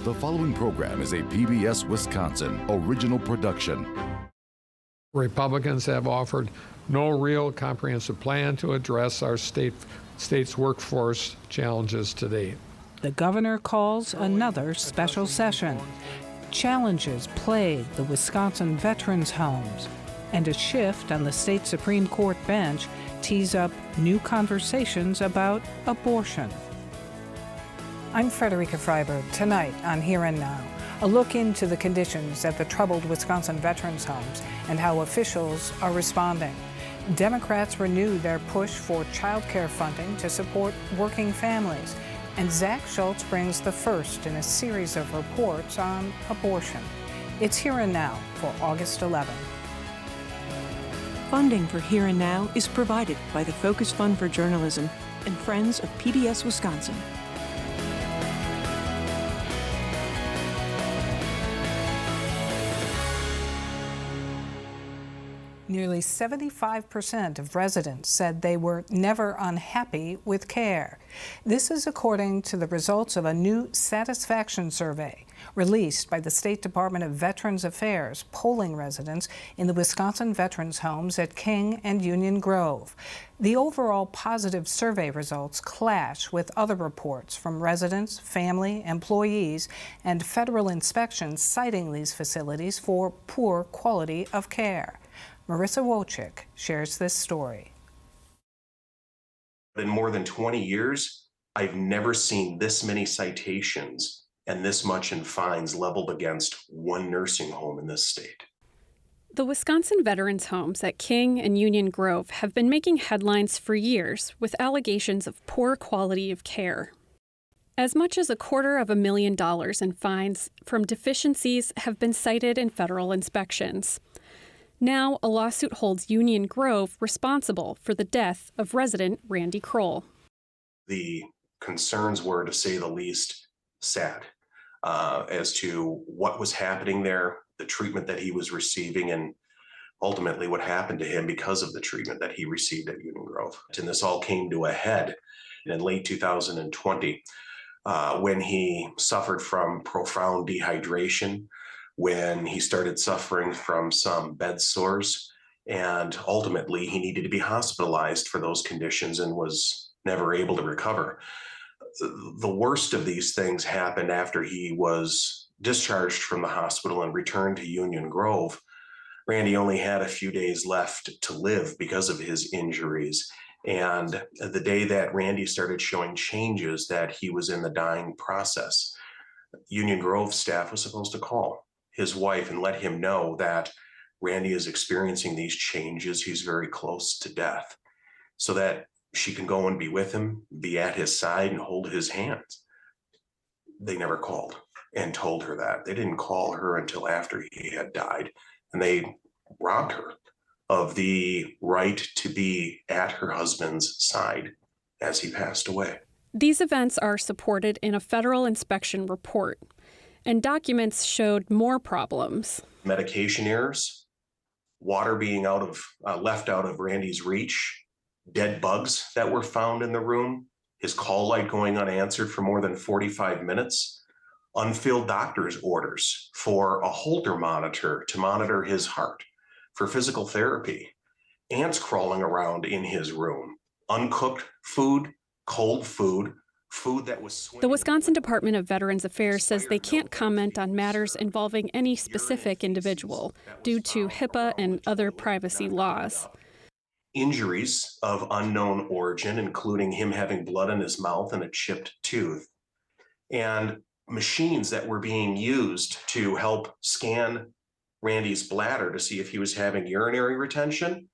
The following program is a PBS Wisconsin original production. Republicans have offered no real comprehensive plan to address our state's workforce challenges today. The governor calls another special session. Challenges plague the Wisconsin veterans' homes, and a shift on the state Supreme Court bench tees up new conversations about abortion. I'm Frederica Freiberg. Tonight on Here and Now, a look into the conditions at the troubled Wisconsin veterans' homes and how officials are responding. Democrats renew their push for child care funding to support working families. And Zach Schultz brings the first in a series of reports on abortion. It's Here and Now for August 11. Funding for Here and Now is provided by the Focus Fund for Journalism and Friends of PBS Wisconsin. Nearly 75% of residents said they were never unhappy with care. This is according to the results of a new satisfaction survey released by the State Department of Veterans Affairs, polling residents in the Wisconsin veterans' homes at King and Union Grove. The overall positive survey results clash with other reports from residents, family, employees, and federal inspections citing these facilities for poor quality of care. Marissa Wojcik shares this story. In more than 20 years, I've never seen this many citations and this much in fines leveled against one nursing home in this state. The Wisconsin veterans' homes at King and Union Grove have been making headlines for years with allegations of poor quality of care. As much as $250,000 in fines from deficiencies have been cited in federal inspections. Now, a lawsuit holds Union Grove responsible for the death of resident Randy Kroll. The concerns were, to say the least, sad as to what was happening there, the treatment that he was receiving, and ultimately what happened to him because of the treatment that he received at Union Grove. And this all came to a head in late 2020 when he suffered from profound dehydration, when he started suffering from some bed sores, and ultimately he needed to be hospitalized for those conditions and was never able to recover. The worst of these things happened after he was discharged from the hospital and returned to Union Grove. Randy only had a few days left to live because of his injuries. And the day that Randy started showing changes that he was in the dying process, Union Grove staff was supposed to call his wife and let him know that Randy is experiencing these changes. He's very close to death, so that she can go and be with him, be at his side and hold his hands. They never called and told her that. They didn't call her until after he had died, and they robbed her of the right to be at her husband's side as he passed away. These events are supported in a federal inspection report, and documents showed more problems. Medication errors, water being left out of Randy's reach, dead bugs that were found in the room, his call light going unanswered for more than 45 minutes, unfilled doctor's orders for a Holter monitor to monitor his heart, for physical therapy, ants crawling around in his room, uncooked food, cold food that was swimming. The Wisconsin Department of Veterans Affairs says they can't comment on matters involving any specific individual due to HIPAA and other privacy laws. Injuries of unknown origin, including him having blood in his mouth and a chipped tooth, and machines that were being used to help scan Randy's bladder to see if he was having urinary retention.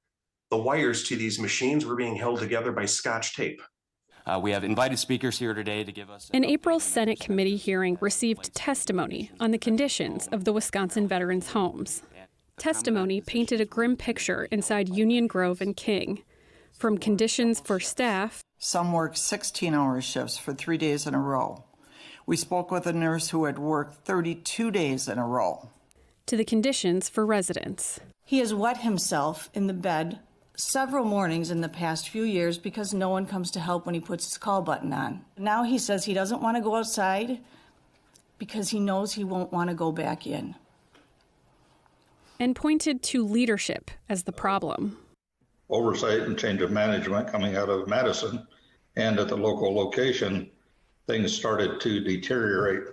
The wires to these machines were being held together by Scotch tape. We have invited speakers here today to give us... An April Senate committee hearing received testimony on the conditions of the Wisconsin veterans' homes. Testimony painted a grim picture inside Union Grove and King, from conditions for staff. Some worked 16-hour shifts for 3 days in a row. We spoke with a nurse who had worked 32 days in a row. To the conditions for residents. He has wet himself in the bed several mornings in the past few years because no one comes to help when he puts his call button on. Now he says he doesn't want to go outside because he knows he won't want to go back in. And pointed to leadership as the problem. Oversight and change of management coming out of Madison, and at the local location, things started to deteriorate.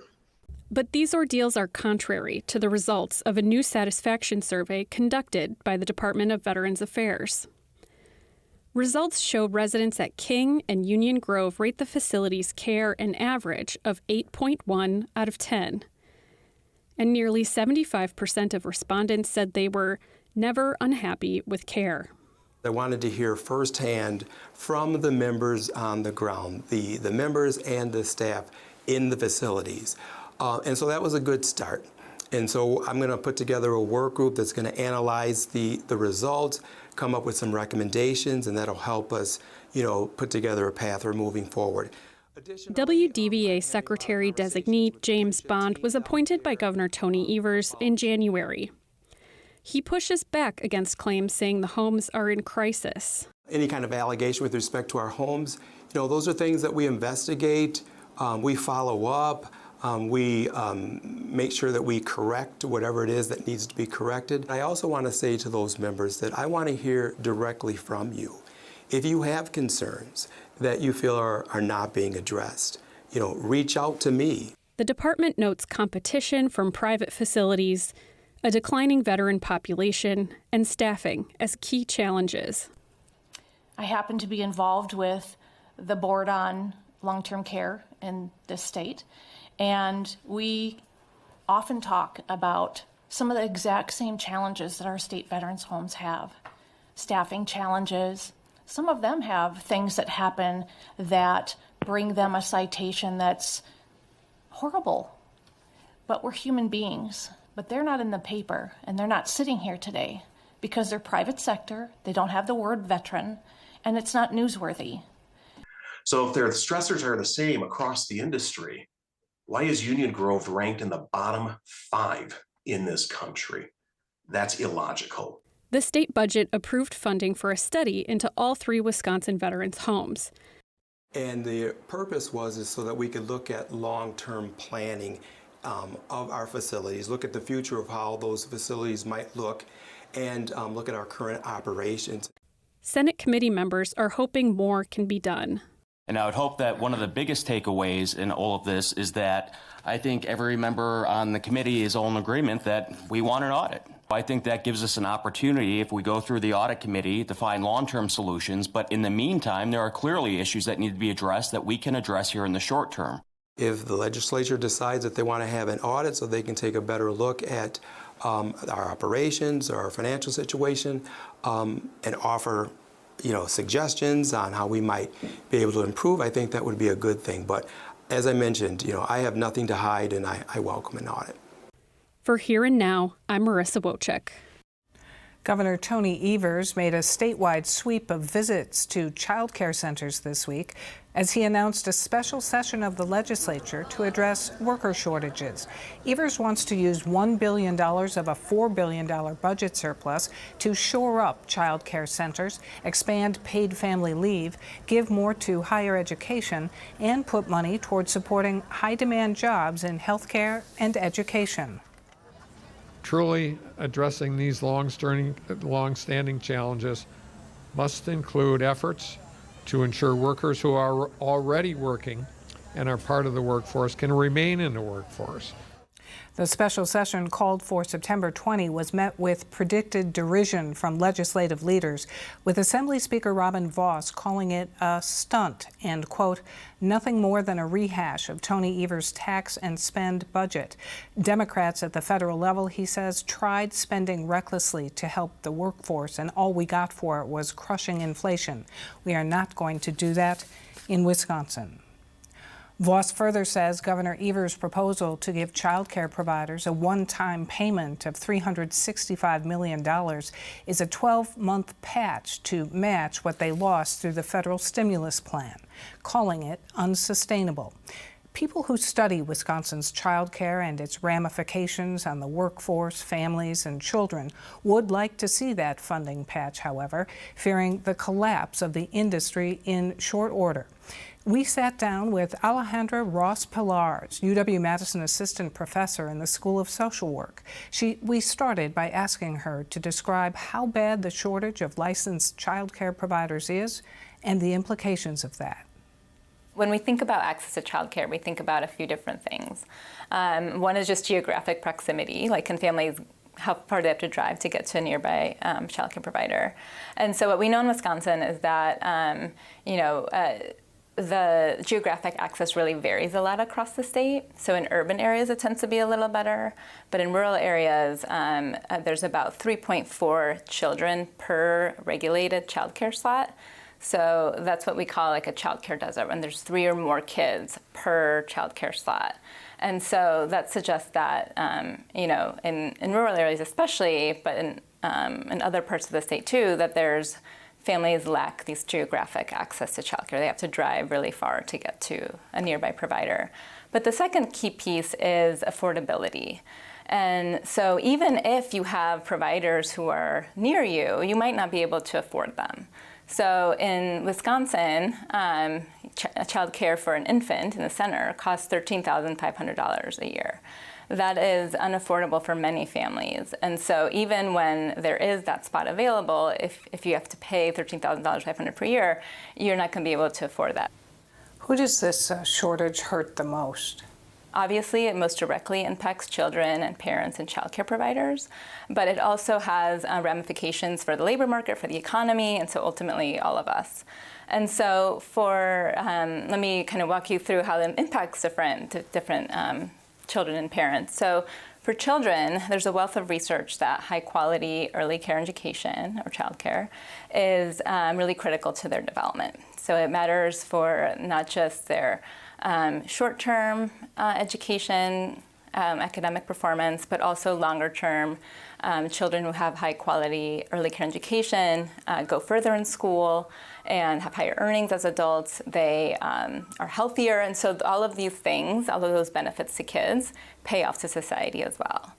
But these ordeals are contrary to the results of a new satisfaction survey conducted by the Department of Veterans Affairs. Results show residents at King and Union Grove rate the facility's care an average of 8.1 out of 10. And nearly 75% of respondents said they were never unhappy with care. I wanted to hear firsthand from the members on the ground, the members and the staff in the facilities. And so that was a good start. And so I'm going to put together a work group that's going to analyze the results, come up with some recommendations, and that'll help us, put together a path for moving forward. WDVA Secretary Designee James Bond was appointed by Governor Tony Evers in January. He pushes back against claims saying the homes are in crisis. Any kind of allegation with respect to our homes, those are things that we investigate, we follow up, we make sure that we correct whatever it is that needs to be corrected. I also want to say to those members that I want to hear directly from you. If you have concerns that you feel are not being addressed, reach out to me. The department notes competition from private facilities, a declining veteran population, and staffing as key challenges. I happen to be involved with the Board on Long-Term Care in this state, and we often talk about some of the exact same challenges that our state veterans' homes have. Staffing challenges. Some of them have things that happen that bring them a citation that's horrible. But we're human beings. But they're not in the paper, and they're not sitting here today because they're private sector, they don't have the word veteran, and it's not newsworthy. So if their stressors are the same across the industry, why is Union Grove ranked in the bottom 5 in this country? That's illogical. The state budget approved funding for a study into all 3 Wisconsin veterans' homes. And the purpose was so that we could look at long-term planning of our facilities, look at the future of how those facilities might look, and look at our current operations. Senate committee members are hoping more can be done. And I would hope that one of the biggest takeaways in all of this is that I think every member on the committee is all in agreement that we want an audit. I think that gives us an opportunity, if we go through the audit committee, to find long-term solutions. But in the meantime, there are clearly issues that need to be addressed that we can address here in the short term. If the legislature decides that they want to have an audit so they can take a better look at our operations, our financial situation, and offer suggestions on how we might be able to improve, I think that would be a good thing. But as I mentioned, I have nothing to hide, and I welcome an audit. For Here and Now, I'm Marissa Wojcik. Governor Tony Evers made a statewide sweep of visits to child care centers this week as he announced a special session of the legislature to address worker shortages. Evers wants to use $1 billion of a $4 billion budget surplus to shore up child care centers, expand paid family leave, give more to higher education, and put money towards supporting high-demand jobs in healthcare and education. Truly addressing these long-standing challenges must include efforts to ensure workers who are already working and are part of the workforce can remain in the workforce. The special session called for September 20 was met with predicted derision from legislative leaders, with Assembly Speaker Robin Vos calling it a stunt and, quote, nothing more than a rehash of Tony Evers' tax and spend budget. Democrats at the federal level, he says, tried spending recklessly to help the workforce, and all we got for it was crushing inflation. We are not going to do that in Wisconsin. Vos further says Governor Evers' proposal to give child care providers a one-time payment of $365 million is a 12-month patch to match what they lost through the federal stimulus plan, calling it unsustainable. People who study Wisconsin's childcare and its ramifications on the workforce, families, and children would like to see that funding patch, however, fearing the collapse of the industry in short order. We sat down with Alejandra Ross Pillars, UW-Madison assistant professor in the School of Social Work. We started by asking her to describe how bad the shortage of licensed childcare providers is and the implications of that. When we think about access to childcare, we think about a few different things. One is just geographic proximity, like can families, how far do they have to drive to get to a nearby childcare provider? And so what we know in Wisconsin is that, the geographic access really varies a lot across the state. So in urban areas, it tends to be a little better. But in rural areas, there's about 3.4 children per regulated childcare slot. So that's what we call like a childcare desert, when there's 3 or more kids per childcare slot. And so that suggests that, in rural areas especially, but in other parts of the state too, that families lack these geographic access to childcare. They have to drive really far to get to a nearby provider. But the second key piece is affordability. And so even if you have providers who are near you, you might not be able to afford them. So in Wisconsin, child care for an infant in the center costs $13,500 a year. That is unaffordable for many families. And so even when there is that spot available, if you have to pay $13,500 per year, you're not going to be able to afford that. Who does this shortage hurt the most? Obviously, it most directly impacts children and parents and childcare providers, but it also has ramifications for the labor market, for the economy, and so ultimately all of us. And so let me kind of walk you through how it impacts different children and parents. So for children, there's a wealth of research that high quality early care education or childcare is really critical to their development. So it matters for not just their short-term education, academic performance, but also longer-term. Children who have high-quality early care education go further in school and have higher earnings as adults. They are healthier, and so all of these things, all of those benefits to kids, pay off to society as well.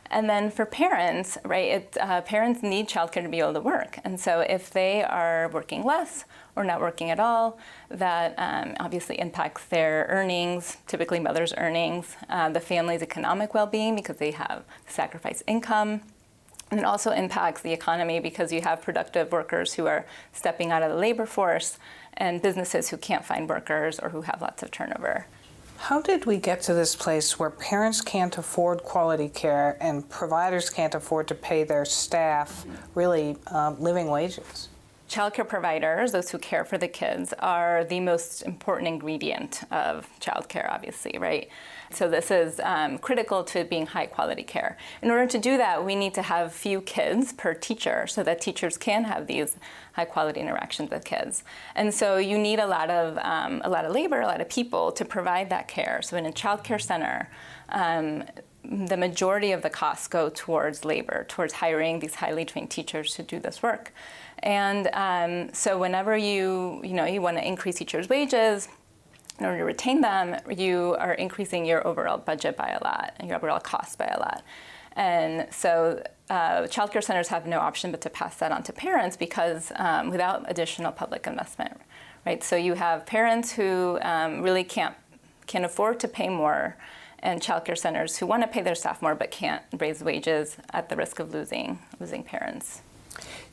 And then for parents, right, parents need childcare to be able to work. And so if they are working less or not working at all, that obviously impacts their earnings, typically mother's earnings, the family's economic well-being because they have sacrificed income. And it also impacts the economy because you have productive workers who are stepping out of the labor force and businesses who can't find workers or who have lots of turnover. How did we get to this place where parents can't afford quality care and providers can't afford to pay their staff really living wages? Childcare providers, those who care for the kids, are the most important ingredient of childcare, obviously, right? So this is critical to being high quality care. In order to do that, we need to have few kids per teacher so that teachers can have these high quality interactions with kids. And so you need a lot of labor, a lot of people to provide that care. So in a child care center, the majority of the costs go towards labor, towards hiring these highly trained teachers to do this work. And so whenever you want to increase teachers' wages, in order to retain them, you are increasing your overall budget by a lot, and your overall cost by a lot. And so childcare centers have no option but to pass that on to parents because without additional public investment, right? So you have parents who really can't afford to pay more, and childcare centers who want to pay their staff more but can't raise wages at the risk of losing parents.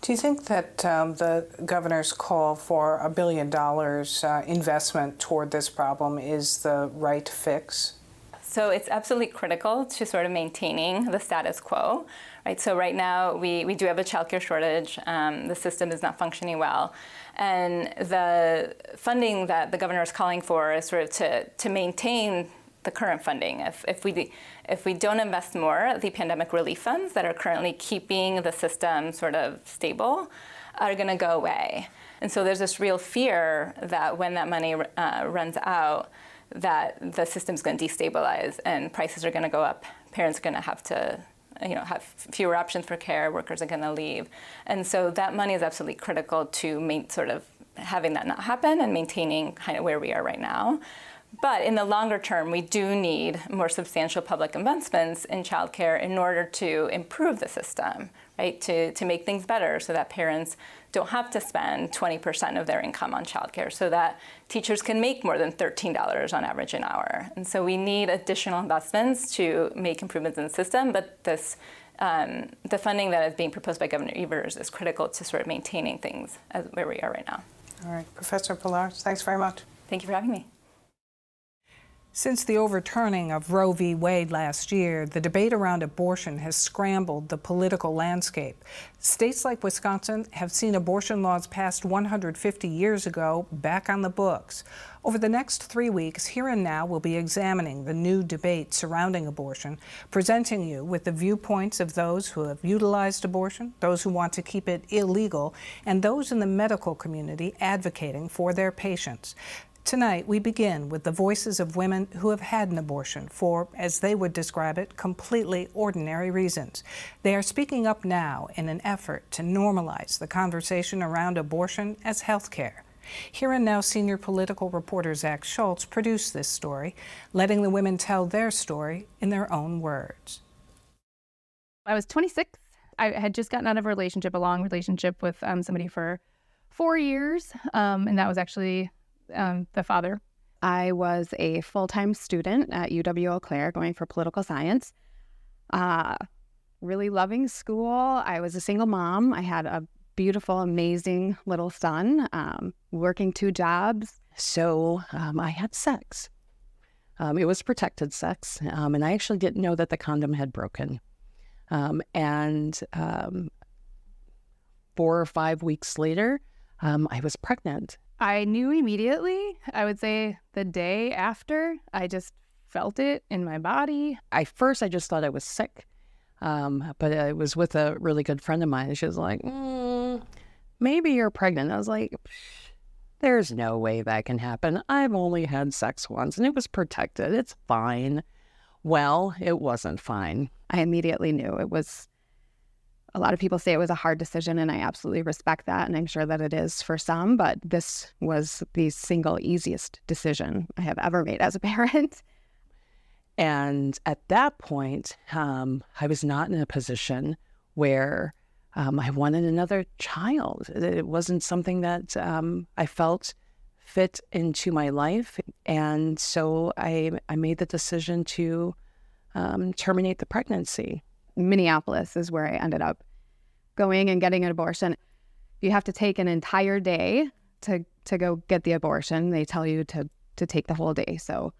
Do you think that the governor's call for $1 billion investment toward this problem is the right fix? So it's absolutely critical to sort of maintaining the status quo, right? So right now we do have a childcare shortage. The system is not functioning well. And the funding that the governor is calling for is sort of to maintain the current funding. If we don't invest more, the pandemic relief funds that are currently keeping the system sort of stable are going to go away. And so there's this real fear that when that money runs out, that the system's going to destabilize and prices are going to go up. Parents are going to have to have fewer options for care. Workers are going to leave. And so that money is absolutely critical to sort of having that not happen and maintaining kind of where we are right now. But in the longer term, we do need more substantial public investments in childcare in order to improve the system, right? To make things better so that parents don't have to spend 20% of their income on childcare, so that teachers can make more than $13 on average an hour. And so we need additional investments to make improvements in the system, but this the funding that is being proposed by Governor Evers is critical to sort of maintaining things as where we are right now. All right, Professor Pilar, thanks very much. Thank you for having me. Since the overturning of Roe v. Wade last year, the debate around abortion has scrambled the political landscape. States like Wisconsin have seen abortion laws passed 150 years ago back on the books. Over the next 3 weeks, Here and Now will be examining the new debate surrounding abortion, presenting you with the viewpoints of those who have utilized abortion, those who want to keep it illegal, and those in the medical community advocating for their patients. Tonight, we begin with the voices of women who have had an abortion for, as they would describe it, completely ordinary reasons. They are speaking up now in an effort to normalize the conversation around abortion as health care. Here and Now senior political reporter Zach Schultz produced this story, letting the women tell their story in their own words. I was 26. I had just gotten out of a long relationship with somebody for 4 years, and that was actually the father. I was a full-time student at UW-Eau Claire going for political science. Really loving school. I was a single mom. I had a beautiful, amazing little son, working 2 jobs. So I had sex. It was protected sex, and I actually didn't know that the condom had broken. 4 or 5 weeks later, I was pregnant. I knew immediately. I would say the day after, I just felt it in my body. At first, I just thought I was sick, but I was with a really good friend of mine. She was like, maybe you're pregnant. I was like, there's no way that can happen. I've only had sex once, and it was protected. It's fine. Well, it wasn't fine. I immediately knew it was. A lot of people say it was a hard decision, and I absolutely respect that, and I'm sure that it is for some, but this was the single easiest decision I have ever made as a parent. And at that point, I was not in a position where I wanted another child. It wasn't something that I felt fit into my life, and so I made the decision to terminate the pregnancy. Minneapolis is where I ended up going and getting an abortion. You have to take an entire day to go get the abortion. They tell you to take the whole day. So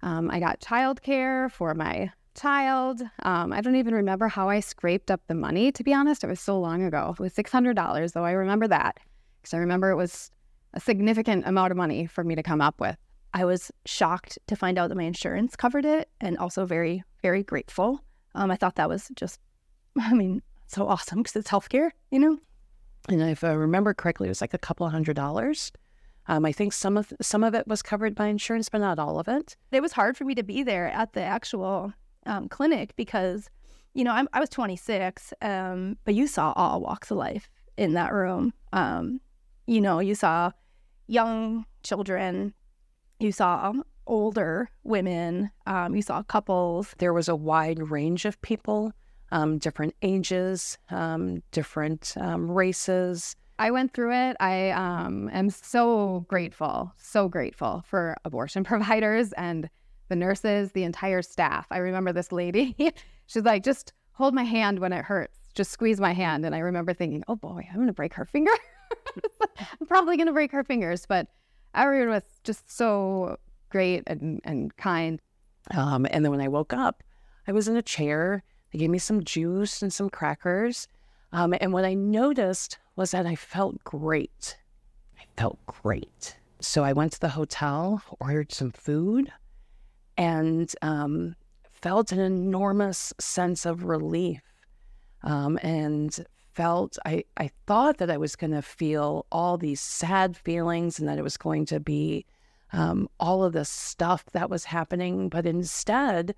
I got childcare for my child. I don't even remember how I scraped up the money, to be honest. It was so long ago. It was $600, though I remember that, because I remember it was a significant amount of money for me to come up with. I was shocked to find out that my insurance covered it, and also very, very grateful. I thought that was just, so awesome, because it's healthcare, you know? And if I remember correctly, it was like a couple of $100s. I think some of it was covered by insurance, but not all of it. It was hard for me to be there at the actual clinic because, I was 26, but you saw all walks of life in that room. You saw young children, you saw older women, you saw couples. There was a wide range of people, different ages, different races. I went through it. I am so grateful for abortion providers and the nurses, the entire staff. I remember this lady, she's like, just hold my hand when it hurts. Just squeeze my hand. And I remember thinking, oh boy, I'm going to break her finger. I'm probably going to break her fingers. But everyone was just so great and kind. And then when I woke up, I was in a chair. They gave me some juice and some crackers. And what I noticed was that I felt great. So I went to the hotel, ordered some food, and felt an enormous sense of relief. And I thought that I was going to feel all these sad feelings and that it was going to be all of this stuff that was happening. But instead,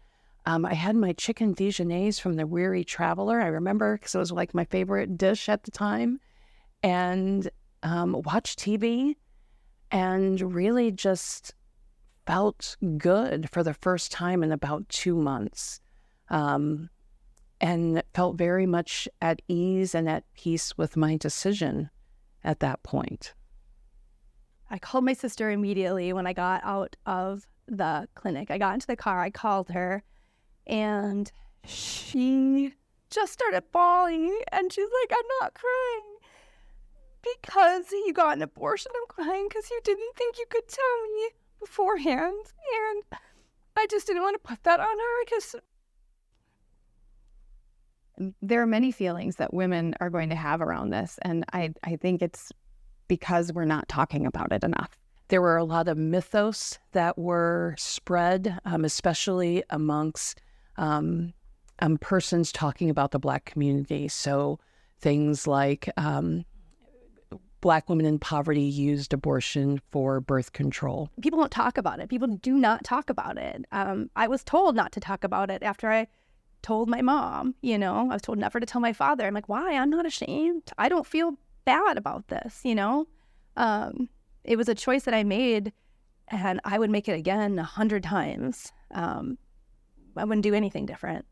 I had my chicken Dijonnaise from the Weary Traveler. I remember because it was like my favorite dish at the time. And watched TV and really just felt good for the first time in about 2 months, and felt very much at ease and at peace with my decision at that point. I called my sister immediately when I got out of the clinic. I got into the car, I called her, and she just started bawling, and she's like, I'm not crying because you got an abortion. I'm crying because you didn't think you could tell me beforehand, and I just didn't want to put that on her because... There are many feelings that women are going to have around this, and I think it's because we're not talking about it enough. There were a lot of mythos that were spread, especially amongst persons talking about the Black community. So things like Black women in poverty used abortion for birth control. People don't talk about it. People do not talk about it. I was told not to talk about it after I told my mom, I was told never to tell my father. I'm like, why? I'm not ashamed. I don't feel bad about this, It was a choice that I made, and I would make it again 100 times. I wouldn't do anything different.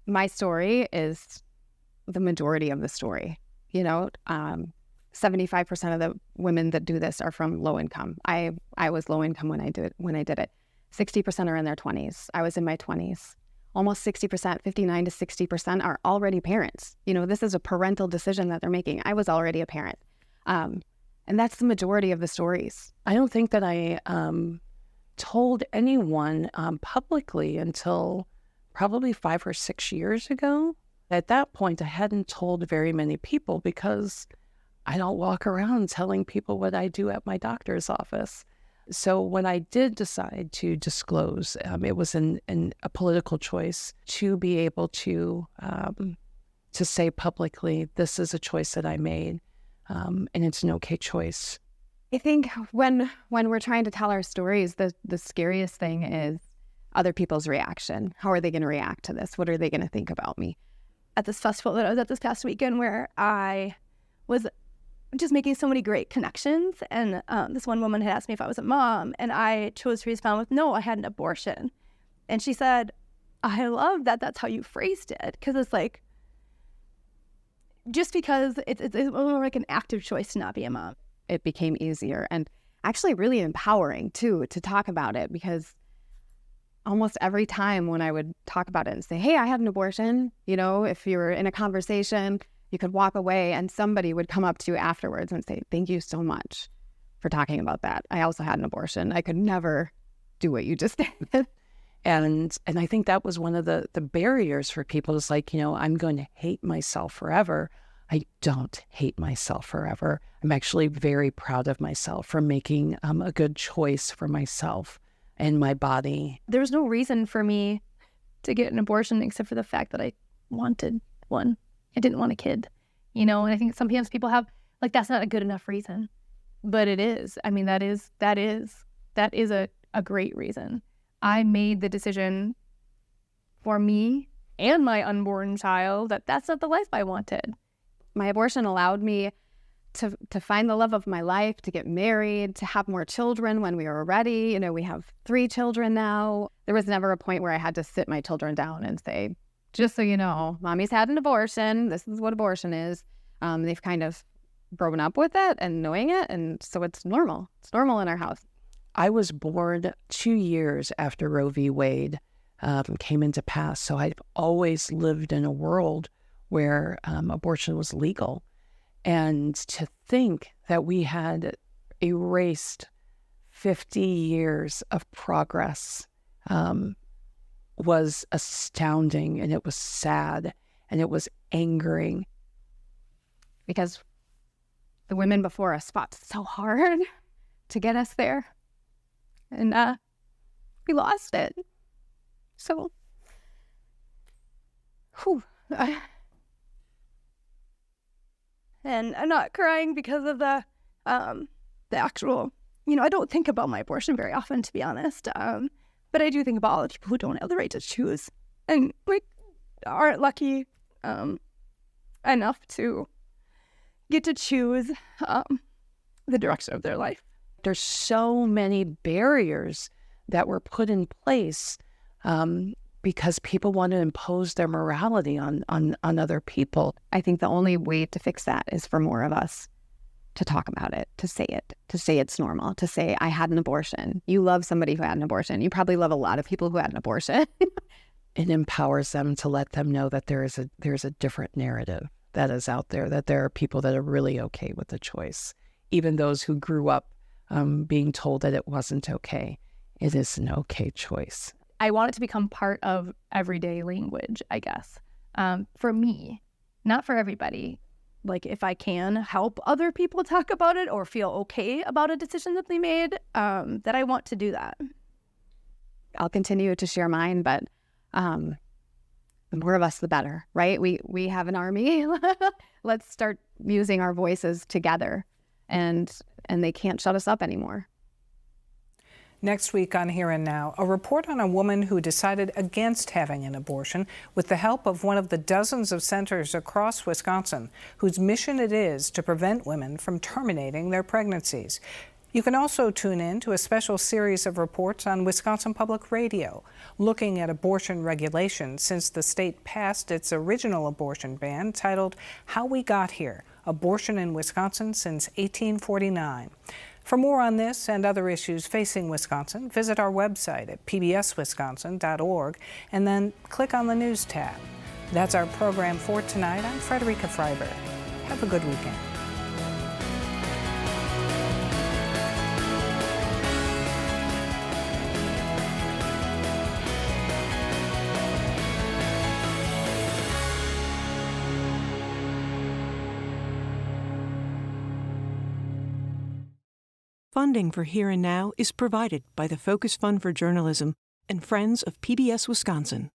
My story is the majority of the story. 75% of the women that do this are from low income. I was low income when I did it. 60% are in their 20s. I was in my 20s. Almost 60%, 59 to 60% are already parents. This is a parental decision that they're making. I was already a parent. And that's the majority of the stories. I don't think that I told anyone publicly until probably 5 or 6 years ago. At that point, I hadn't told very many people because I don't walk around telling people what I do at my doctor's office. So when I did decide to disclose, it was a political choice to be able to say publicly, this is a choice that I made, and it's an okay choice. I think when we're trying to tell our stories, the scariest thing is other people's reaction. How are they going to react to this? What are they going to think about me? At this festival that I was at this past weekend, where I was just making so many great connections, and this one woman had asked me if I was a mom, and I chose to respond with, no, I had an abortion. And she said, I love that that's how you phrased it, because it's like, just because it's more like an active choice to not be a mom. It became easier and actually really empowering too to talk about it, because almost every time when I would talk about it and say, hey, I had an abortion, if you were in a conversation, you could walk away and somebody would come up to you afterwards and say, thank you so much for talking about that. I also had an abortion. I could never do what you just did. And I think that was one of the barriers for people. It's like, I'm going to hate myself forever. I don't hate myself forever. I'm actually very proud of myself for making a good choice for myself and my body. There was no reason for me to get an abortion except for the fact that I wanted one. I didn't want a kid, and I think sometimes people have, that's not a good enough reason, but it is. I mean, that is a great reason. I made the decision for me and my unborn child that that's not the life I wanted. My abortion allowed me to find the love of my life, to get married, to have more children when we were ready. We have 3 children now. There was never a point where I had to sit my children down and say, just so you know, mommy's had an abortion. This is what abortion is. They've kind of grown up with it and knowing it. And so it's normal. It's normal in our house. I was born 2 years after Roe v. Wade came into pass. So I've always lived in a world where abortion was legal. And to think that we had erased 50 years of progress was astounding, and it was sad, and it was angering. Because the women before us fought so hard to get us there, and we lost it. So, and I'm not crying because of the actual, I don't think about my abortion very often, to be honest. But I do think about all the people who don't have the right to choose and aren't lucky enough to get to choose the direction of their life. There's so many barriers that were put in place because people want to impose their morality on other people. I think the only way to fix that is for more of us to talk about it, to say it's normal, to say, I had an abortion. You love somebody who had an abortion. You probably love a lot of people who had an abortion. It empowers them to let them know that there's a different narrative that is out there, that there are people that are really okay with the choice. Even those who grew up being told that it wasn't okay. It is an okay choice. I want it to become part of everyday language, I guess. For me, not for everybody. Like, if I can help other people talk about it or feel okay about a decision that they made, that I want to do that. I'll continue to share mine, but the more of us, the better, right? We have an army. Let's start using our voices together, and they can't shut us up anymore. Next week on Here and Now, a report on a woman who decided against having an abortion with the help of one of the dozens of centers across Wisconsin whose mission it is to prevent women from terminating their pregnancies. You can also tune in to a special series of reports on Wisconsin Public Radio, looking at abortion regulations since the state passed its original abortion ban titled How We Got Here, Abortion in Wisconsin Since 1849. For more on this and other issues facing Wisconsin, visit our website at pbswisconsin.org and then click on the News tab. That's our program for tonight. I'm Frederica Freiberg. Have a good weekend. Funding for Here and Now is provided by the Focus Fund for Journalism and Friends of PBS Wisconsin.